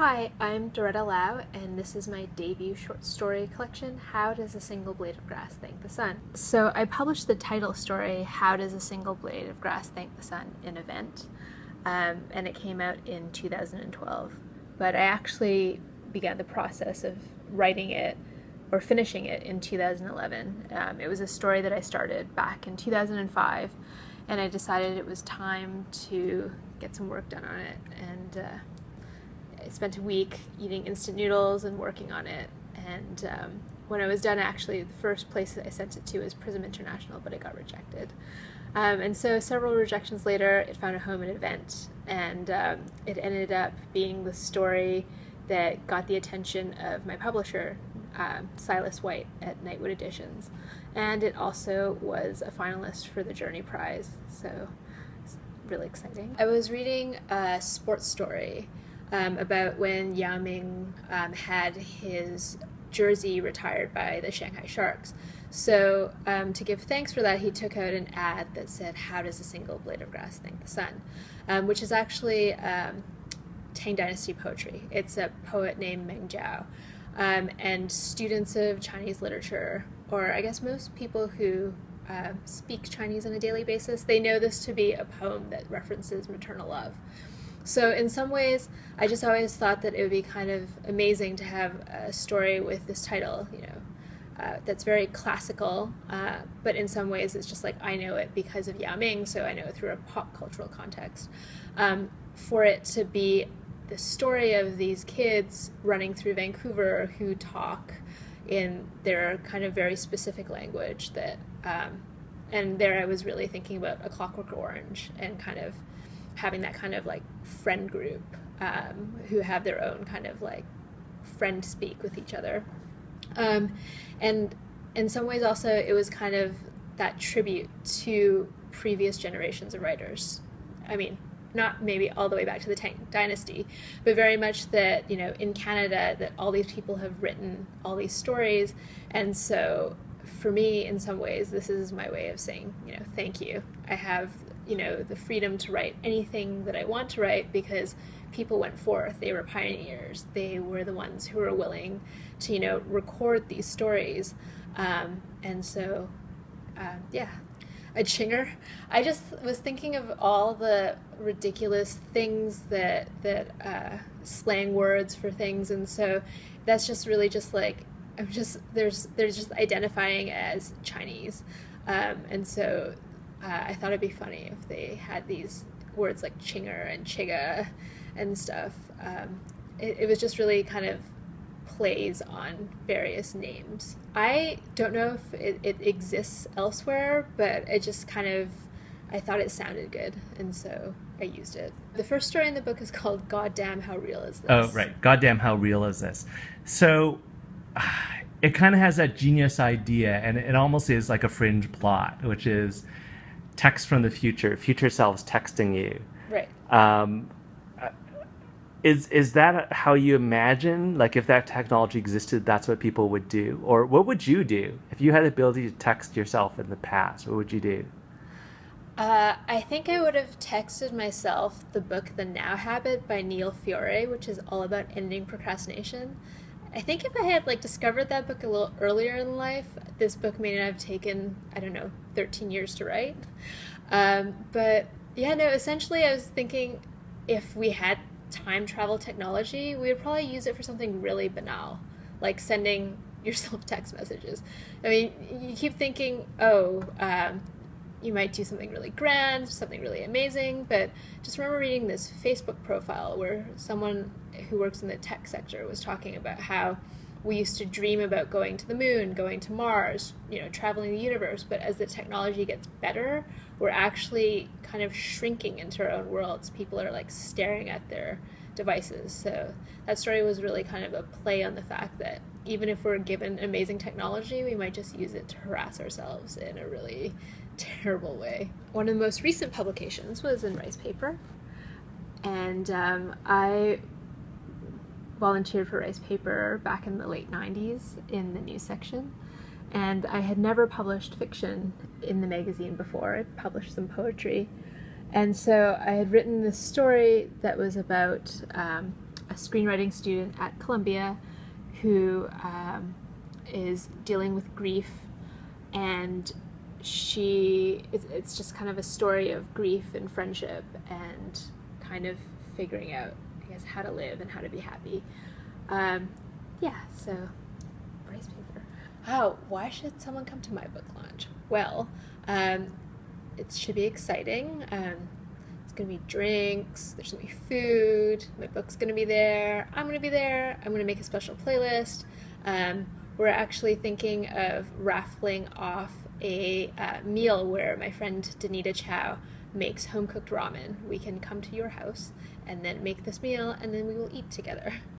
Hi, I'm Doretta Lau, and this is my debut short story collection, How Does a Single Blade of Grass Thank the Sun? So I published the title story, How Does a Single Blade of Grass Thank the Sun, in Event, and it came out in 2012. But I actually began the process of writing it or finishing it in 2011. It was a story that I started back in 2005, and I decided it was time to get some work done on it, and I spent a week eating instant noodles and working on it, and when I was done, actually the first place that I sent it to was Prism International, but it got rejected. And so several rejections later, it found a home at Event, and it ended up being the story that got the attention of my publisher, Silas White at Nightwood Editions, and it also was a finalist for the Journey Prize, so it's really exciting. I was reading a sports story about when Yao Ming had his jersey retired by the Shanghai Sharks. So to give thanks for that, he took out an ad that said, "How does a single blade of grass thank the sun?" Which is actually Tang Dynasty poetry. It's a poet named Meng Jiao. And students of Chinese literature, or I guess most people who speak Chinese on a daily basis, they know this to be a poem that references maternal love. So in some ways, I just always thought that it would be kind of amazing to have a story with this title, that's very classical, but in some ways it's just like I know it because of Yao Ming, so I know it through a pop cultural context. For it to be the story of these kids running through Vancouver who talk in their kind of very specific language that, and there I was really thinking about A Clockwork Orange and kind of having that kind of like friend group who have their own kind of like friend speak with each other. And in some ways also it was kind of that tribute to previous generations of writers. I mean, not maybe all the way back to the Tang Dynasty, but very much that, in Canada, that all these people have written all these stories. And so for me, in some ways, this is my way of saying, thank you. I have the freedom to write anything that I want to write because people went forth. They were pioneers. They were the ones who were willing to, record these stories. And so, yeah. A chinger. I just was thinking of all the ridiculous things that slang words for things, and so that's just really just like they're just identifying as Chinese, and so I thought it'd be funny if they had these words like chinger and chiga and stuff. It was just really kind of plays on various names. I don't know if it exists elsewhere, but it just kind of, I thought it sounded good, and so I used it. The first story in the book is called Goddamn How Real Is This? Oh, right. Goddamn How Real Is This? So it kind of has that genius idea, and it almost is like a fringe plot, which is text from the future selves texting you. Right. Is that how you imagine, like if that technology existed, that's what people would do? Or what would you do? If you had the ability to text yourself in the past, what would you do? I think I would have texted myself the book The Now Habit by Neil Fiore, which is all about ending procrastination. I think if I had discovered that book a little earlier in life, this book may not have taken, 13 years to write. But yeah, no, essentially I was thinking if we had time travel technology, we would probably use it for something really banal, like sending yourself text messages. I mean, you keep thinking, you might do something really grand, something really amazing, but just remember reading this Facebook profile where someone who works in the tech sector was talking about how we used to dream about going to the moon, going to Mars, traveling the universe, but as the technology gets better, we're actually kind of shrinking into our own worlds. People are staring at their devices. So that story was really kind of a play on the fact that even if we're given amazing technology, we might just use it to harass ourselves in a really terrible way. One of the most recent publications was in Rice Paper, and I volunteered for Rice Paper back in the late 90s in the news section, and I had never published fiction in the magazine before. I published some poetry, and so I had written this story that was about a screenwriting student at Columbia who is dealing with grief, and it's just kind of a story of grief and friendship and kind of figuring out, I guess, how to live and how to be happy. Yeah, so Bryce paper. Oh, why should someone come to my book launch? Well, it should be exciting. It's gonna be drinks, there's gonna be food, my book's gonna be there, I'm gonna be there, I'm gonna make a special playlist. We're actually thinking of raffling off a meal where my friend Danita Chow makes home-cooked ramen. We can come to your house and then make this meal, and then we will eat together.